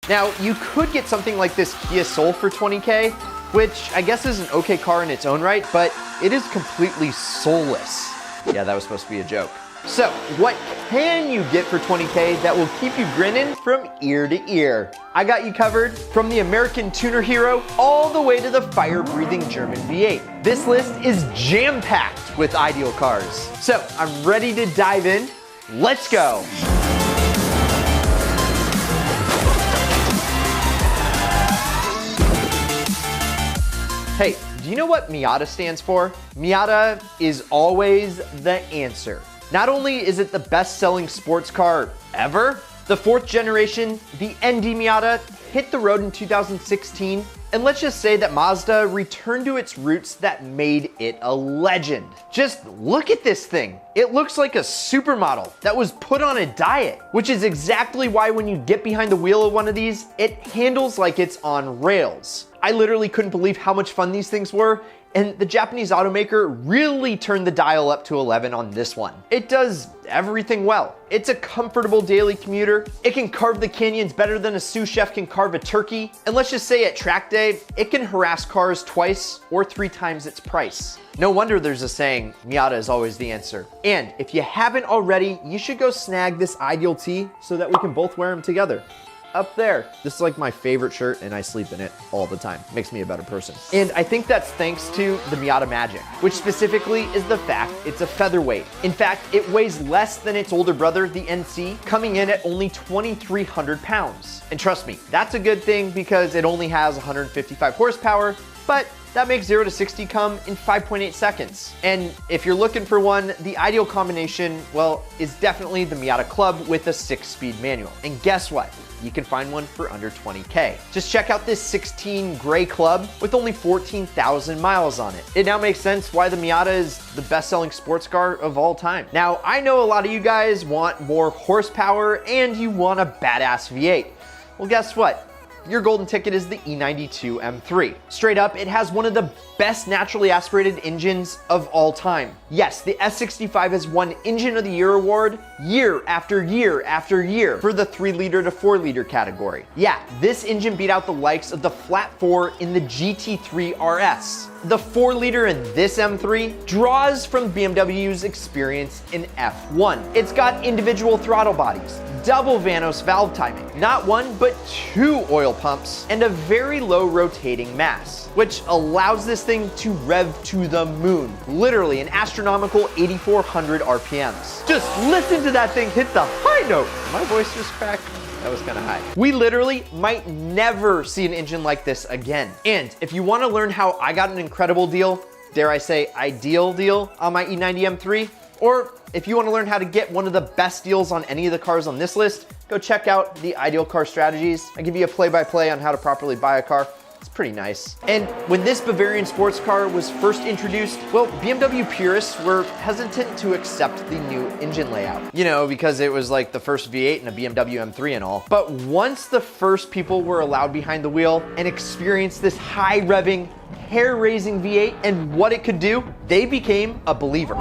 Now, you could get something like this Kia Soul for 20K, which I guess is an okay car in its own right, but it is completely soulless. Yeah, that was supposed to be a joke. So, what can you get for 20K that will keep you grinning from ear to ear? I got you covered from the American tuner hero all the way to the fire-breathing German V8. This list is jam-packed with ideal cars. So, I'm ready to dive in. Let's go. Hey, do you know what Miata stands for? Miata is always the answer. Not only is it the best-selling sports car ever, the fourth generation, the ND Miata, hit the road in 2016, and let's just say that Mazda returned to its roots that made it a legend. Just look at this thing. It looks like a supermodel that was put on a diet, which is exactly why when you get behind the wheel of one of these, it handles like it's on rails. I literally couldn't believe how much fun these things were, and the Japanese automaker really turned the dial up to 11 on this one. It does everything well. It's a comfortable daily commuter. It can carve the canyons better than a sous chef can carve a turkey. And let's just say at track day, it can harass cars twice or 3 times its price. No wonder there's a saying, Miata is always the answer. And if you haven't already, you should go snag this Ideal Tee so that we can both wear them together. Up there. This is like my favorite shirt and I sleep in it all the time. Makes me a better person. And I think that's thanks to the Miata magic, which specifically is the fact it's a featherweight. In fact, it weighs less than its older brother, the NC, coming in at only 2,300 pounds. And trust me, that's a good thing because it only has 155 horsepower, but that makes 0 to 60 come in 5.8 seconds. And if you're looking for one, the ideal combination, well, is definitely the Miata Club with a 6-speed manual. And guess what? You can find one for under 20K. Just check out this 16 gray Club with only 14,000 miles on it. It now makes sense why the Miata is the best-selling sports car of all time. Now, I know a lot of you guys want more horsepower and you want a badass V8. Well, guess what? Your golden ticket is the E92 M3. Straight up, it has one of the best naturally aspirated engines of all time. Yes, the S65 has won Engine of the Year award year after year after year for the 3-liter to 4-liter category. Yeah, this engine beat out the likes of the Flat 4 in the GT3 RS. The 4-liter in this M3 draws from BMW's experience in F1. It's got individual throttle bodies, double Vanos valve timing, not one but 2 oil pumps, and a very low rotating mass, which allows this thing to rev to the moon, literally an astronomical 8,400 RPMs. Just listen to that thing hit the high note. My voice just cracked. That was kind of high. We literally might never see an engine like this again. And if you want to learn how I got an incredible deal, dare I say ideal deal on my E90 M3, or if you want to learn how to get one of the best deals on any of the cars on this list, go check out the Ideal Car Strategies. I give you a play-by-play on how to properly buy a car. It's pretty nice. And when this Bavarian sports car was first introduced, well, BMW purists were hesitant to accept the new engine layout. You know, because it was like the first V8 and a BMW M3 and all. But once the first people were allowed behind the wheel and experienced this high revving, hair-raising V8 and what it could do, they became a believer.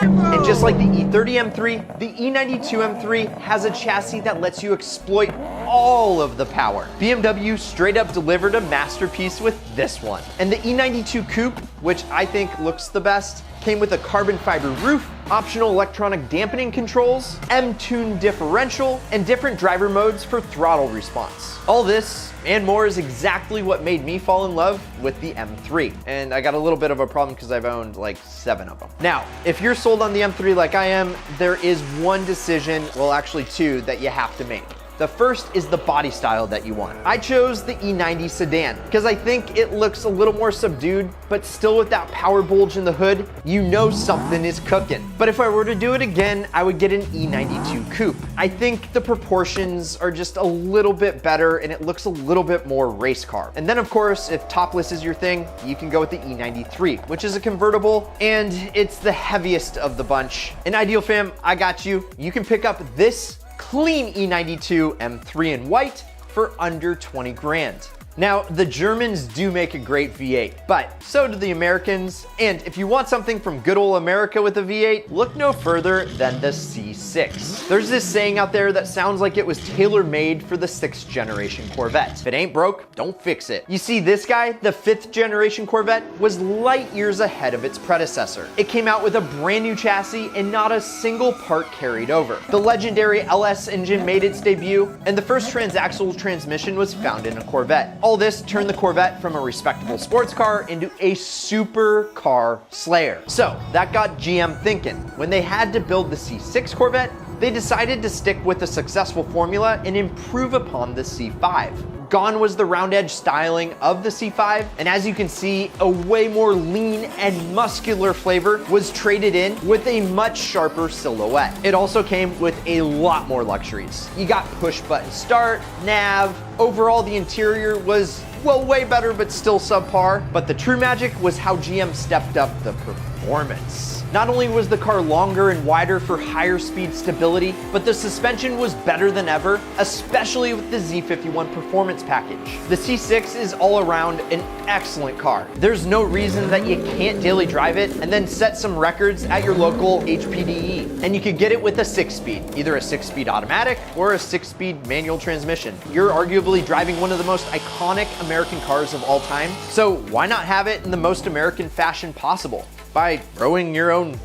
And just like the E30 M3, the E92 M3 has a chassis that lets you exploit all of the power. BMW straight up delivered a masterpiece with this one. And the E92 Coupe, which I think looks the best, came with a carbon fiber roof, optional electronic dampening controls, M-Tune differential, and different driver modes for throttle response. All this and more is exactly what made me fall in love with the M3. And I got a little bit of a problem because I've owned like 7 of them. Now, if you're sold on the M3 like I am, there is one decision, well actually 2, that you have to make. The first is the body style that you want. I chose the E90 sedan because I think it looks a little more subdued, but still with that power bulge in the hood, you know something is cooking. But if I were to do it again, I would get an E92 Coupe. I think the proportions are just a little bit better and it looks a little bit more race car. And then of course, if topless is your thing, you can go with the E93, which is a convertible and it's the heaviest of the bunch. And Ideal Fam, I got you. You can pick up this clean E92 M3 in white for under 20 grand. Now, the Germans do make a great V8, but so do the Americans, and if you want something from good old America with a V8, look no further than the C6. There's this saying out there that sounds like it was tailor-made for the 6th generation Corvette. If it ain't broke, don't fix it. You see, this guy, the 5th generation Corvette, was light years ahead of its predecessor. It came out with a brand new chassis and not a single part carried over. The legendary LS engine made its debut, and the first transaxle transmission was found in a Corvette. All this turned the Corvette from a respectable sports car into a super car slayer. So that got GM thinking. When they had to build the C6 Corvette, they decided to stick with the successful formula and improve upon the C5. Gone was the round edge styling of the C5, and as you can see, a way more lean and muscular flavor was traded in with a much sharper silhouette. It also came with a lot more luxuries. You got push button start, nav. Overall, the interior was, well, way better, but still subpar. But the true magic was how GM stepped up the performance. Not only was the car longer and wider for higher speed stability, but the suspension was better than ever, especially with the Z51 performance package. The C6 is all around an excellent car. There's no reason that you can't daily drive it and then set some records at your local HPDE. And you could get it with a 6-speed, either a 6-speed automatic or a 6-speed manual transmission. You're arguably driving one of the most iconic American cars of all time, so why not have it in the most American fashion possible? By throwing your own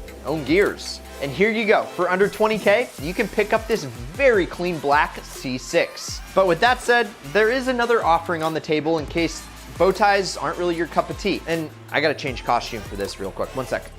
gears. And here you go, for under 20K, you can pick up this very clean black C6. But with that said, there is another offering on the table in case bow ties aren't really your cup of tea. And I gotta change costume for this real quick, 1 sec.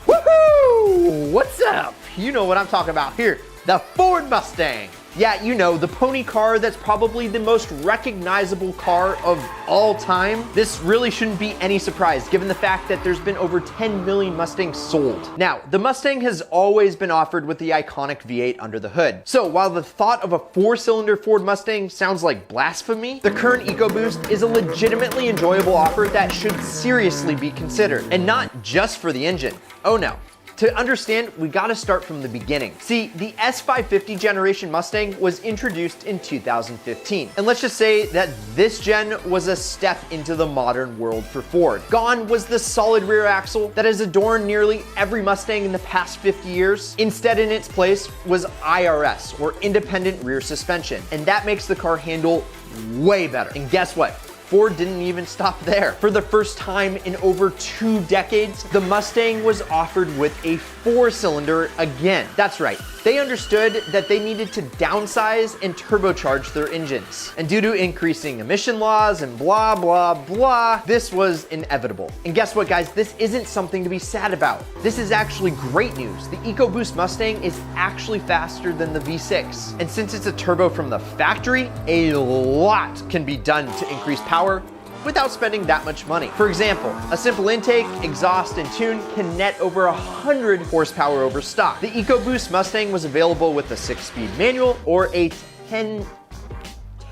Woohoo! What's up? You know what I'm talking about here, the Ford Mustang. Yeah, you know, the pony car that's probably the most recognizable car of all time. This really shouldn't be any surprise given the fact that there's been over 10 million Mustangs sold. Now, the Mustang has always been offered with the iconic V8 under the hood. So while the thought of a 4-cylinder Ford Mustang sounds like blasphemy, the current EcoBoost is a legitimately enjoyable offer that should seriously be considered. And not just for the engine. Oh no. To understand, we gotta start from the beginning. See, the S550 generation Mustang was introduced in 2015. And let's just say that this gen was a step into the modern world for Ford. Gone was the solid rear axle that has adorned nearly every Mustang in the past 50 years. Instead, in its place was IRS, or independent rear suspension. And that makes the car handle way better. And guess what? Ford didn't even stop there. For the first time in over 2 decades, the Mustang was offered with a 4-cylinder again. That's right. They understood that they needed to downsize and turbocharge their engines. And due to increasing emission laws and blah, blah, blah, this was inevitable. And guess what, guys? This isn't something to be sad about. This is actually great news. The EcoBoost Mustang is actually faster than the V6. And since it's a turbo from the factory, a lot can be done to increase power without spending that much money. For example, a simple intake, exhaust, and tune can net over 100 horsepower over stock. The EcoBoost Mustang was available with a 6-speed manual or a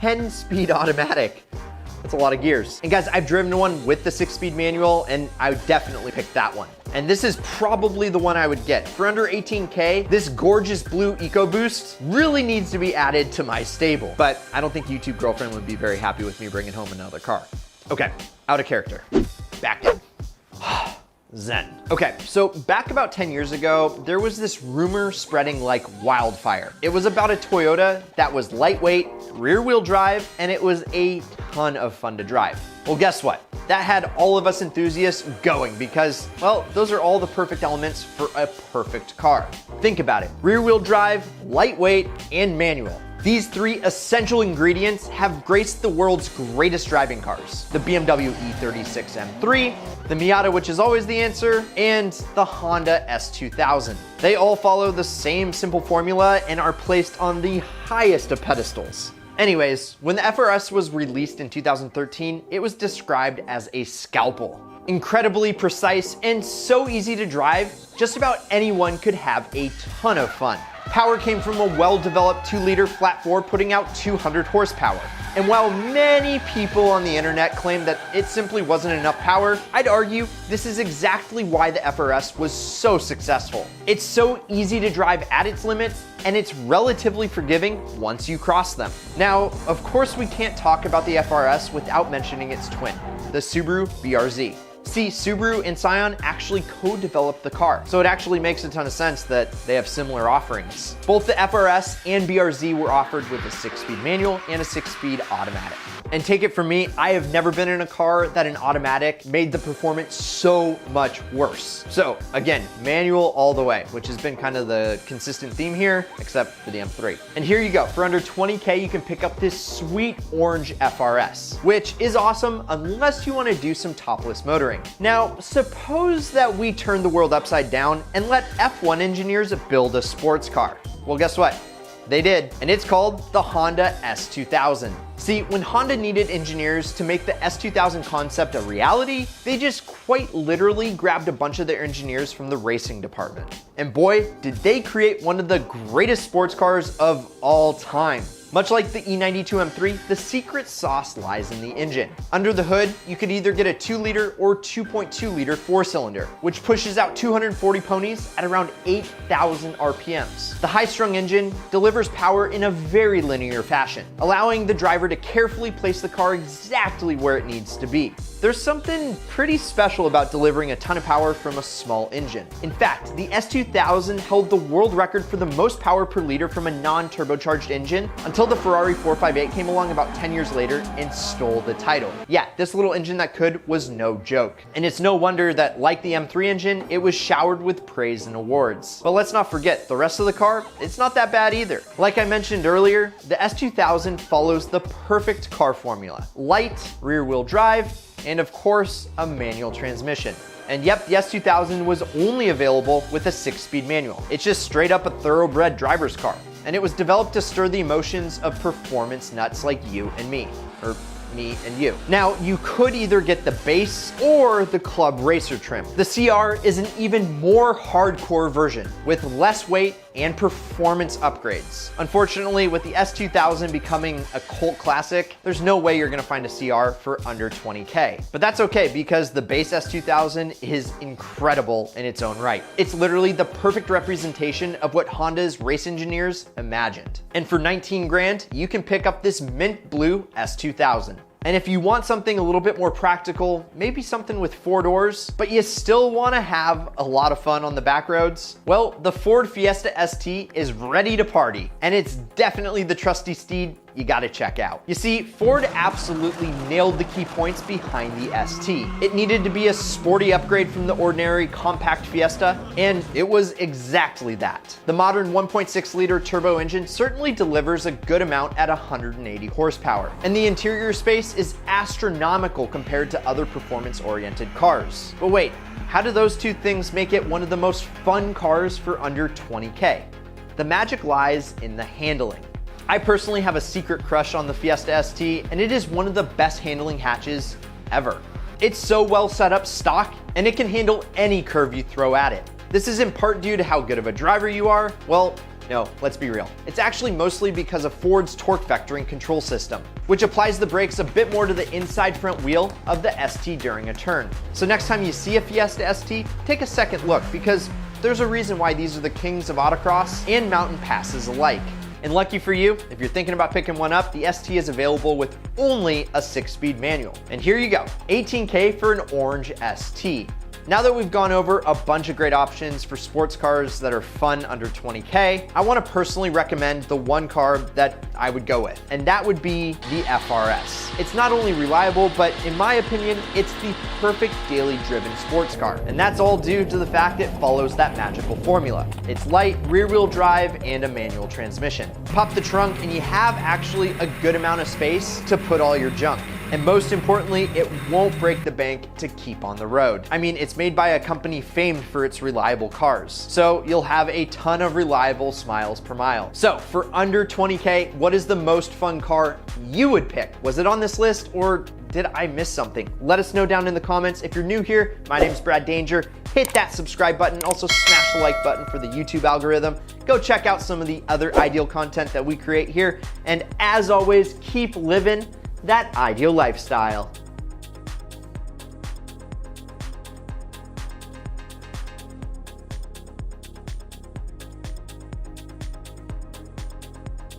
10-speed automatic. That's a lot of gears. And guys, I've driven one with the 6-speed manual and I would definitely pick that one. And this is probably the one I would get. For under 18K, this gorgeous blue EcoBoost really needs to be added to my stable. But I don't think YouTube girlfriend would be very happy with me bringing home another car. Okay, out of character, back in. Zen. Okay, so back about 10 years ago, there was this rumor spreading like wildfire. It was about a Toyota that was lightweight, rear-wheel drive, and it was a ton of fun to drive. Well, guess what? That had all of us enthusiasts going because, well, those are all the perfect elements for a perfect car. Think about it, rear-wheel drive, lightweight, and manual. These 3 essential ingredients have graced the world's greatest driving cars. The BMW E36 M3, the Miata, which is always the answer, and the Honda S2000. They all follow the same simple formula and are placed on the highest of pedestals. Anyways, when the FRS was released in 2013, it was described as a scalpel. Incredibly precise and so easy to drive, just about anyone could have a ton of fun. Power came from a well-developed 2-liter flat 4 putting out 200 horsepower. And while many people on the internet claim that it simply wasn't enough power, I'd argue this is exactly why the FRS was so successful. It's so easy to drive at its limits, and it's relatively forgiving once you cross them. Now, of course we can't talk about the FRS without mentioning its twin, the Subaru BRZ. See, Subaru and Scion actually co-developed the car, so it actually makes a ton of sense that they have similar offerings. Both the FRS and BRZ were offered with a 6-speed manual and a 6-speed automatic. And take it from me, I have never been in a car that an automatic made the performance so much worse. So again, manual all the way, which has been kind of the consistent theme here, except for the M3. And here you go, for under 20K, you can pick up this sweet orange FRS, which is awesome unless you want to do some topless motoring. Now, suppose that we turn the world upside down and let F1 engineers build a sports car. Well, guess what? They did, and it's called the Honda S2000. See, when Honda needed engineers to make the S2000 concept a reality, they just quite literally grabbed a bunch of their engineers from the racing department. And boy, did they create one of the greatest sports cars of all time. Much like the E92 M3, the secret sauce lies in the engine. Under the hood, you could either get a 2-liter or 2.2-liter 4-cylinder, which pushes out 240 ponies at around 8,000 RPMs. The high-strung engine delivers power in a very linear fashion, allowing the driver to carefully place the car exactly where it needs to be. There's something pretty special about delivering a ton of power from a small engine. In fact, the S2000 held the world record for the most power per liter from a non-turbocharged engine until the Ferrari 458 came along about 10 years later and stole the title. Yeah, this little engine that could was no joke. And it's no wonder that, like the M3 engine, it was showered with praise and awards. But let's not forget, the rest of the car, it's not that bad either. Like I mentioned earlier, the S2000 follows the perfect car formula: light, rear-wheel drive, and of course, a manual transmission. And yep, the S2000 was only available with a 6-speed manual. It's just straight up a thoroughbred driver's car. And it was developed to stir the emotions of performance nuts like you and me, or me and you. Now, you could either get the base or the club racer trim. The CR is an even more hardcore version with less weight and performance upgrades. Unfortunately, with the S2000 becoming a cult classic, there's no way you're gonna find a CR for under 20K. But that's okay, because the base S2000 is incredible in its own right. It's literally the perfect representation of what Honda's race engineers imagined. And for 19 grand, you can pick up this mint blue S2000. And if you want something a little bit more practical, maybe something with 4 doors, but you still wanna have a lot of fun on the back roads, well, the Ford Fiesta ST is ready to party, and it's definitely the trusty steed you gotta check out. You see, Ford absolutely nailed the key points behind the ST. It needed to be a sporty upgrade from the ordinary compact Fiesta, and it was exactly that. The modern 1.6-liter turbo engine certainly delivers a good amount at 180 horsepower, and the interior space is astronomical compared to other performance-oriented cars. But wait, how do those two things make it one of the most fun cars for under 20K? The magic lies in the handling. I personally have a secret crush on the Fiesta ST, and it is one of the best handling hatches ever. It's so well set up stock, and it can handle any curve you throw at it. This is in part due to how good of a driver you are. Well, no, let's be real. It's actually mostly because of Ford's torque vectoring control system, which applies the brakes a bit more to the inside front wheel of the ST during a turn. So next time you see a Fiesta ST, take a second look, because there's a reason why these are the kings of autocross and mountain passes alike. And lucky for you, if you're thinking about picking one up, the ST is available with only a 6-speed manual. And here you go, 18K for an orange ST. Now that we've gone over a bunch of great options for sports cars that are fun under 20K, I want to personally recommend the one car that I would go with, and that would be the FRS. It's not only reliable, but in my opinion, it's the perfect daily driven sports car. And that's all due to the fact it follows that magical formula. It's light, rear-wheel drive, and a manual transmission. Pop the trunk and you have actually a good amount of space to put all your junk. And most importantly, it won't break the bank to keep on the road. I mean, it's made by a company famed for its reliable cars. So you'll have a ton of reliable miles per mile. So for under 20K, what is the most fun car you would pick? Was it on this list or did I miss something? Let us know down in the comments. If you're new here, my name is Brad Danger. Hit that subscribe button. Also smash the like button for the YouTube algorithm. Go check out some of the other ideal content that we create here. And as always, keep living that ideal lifestyle.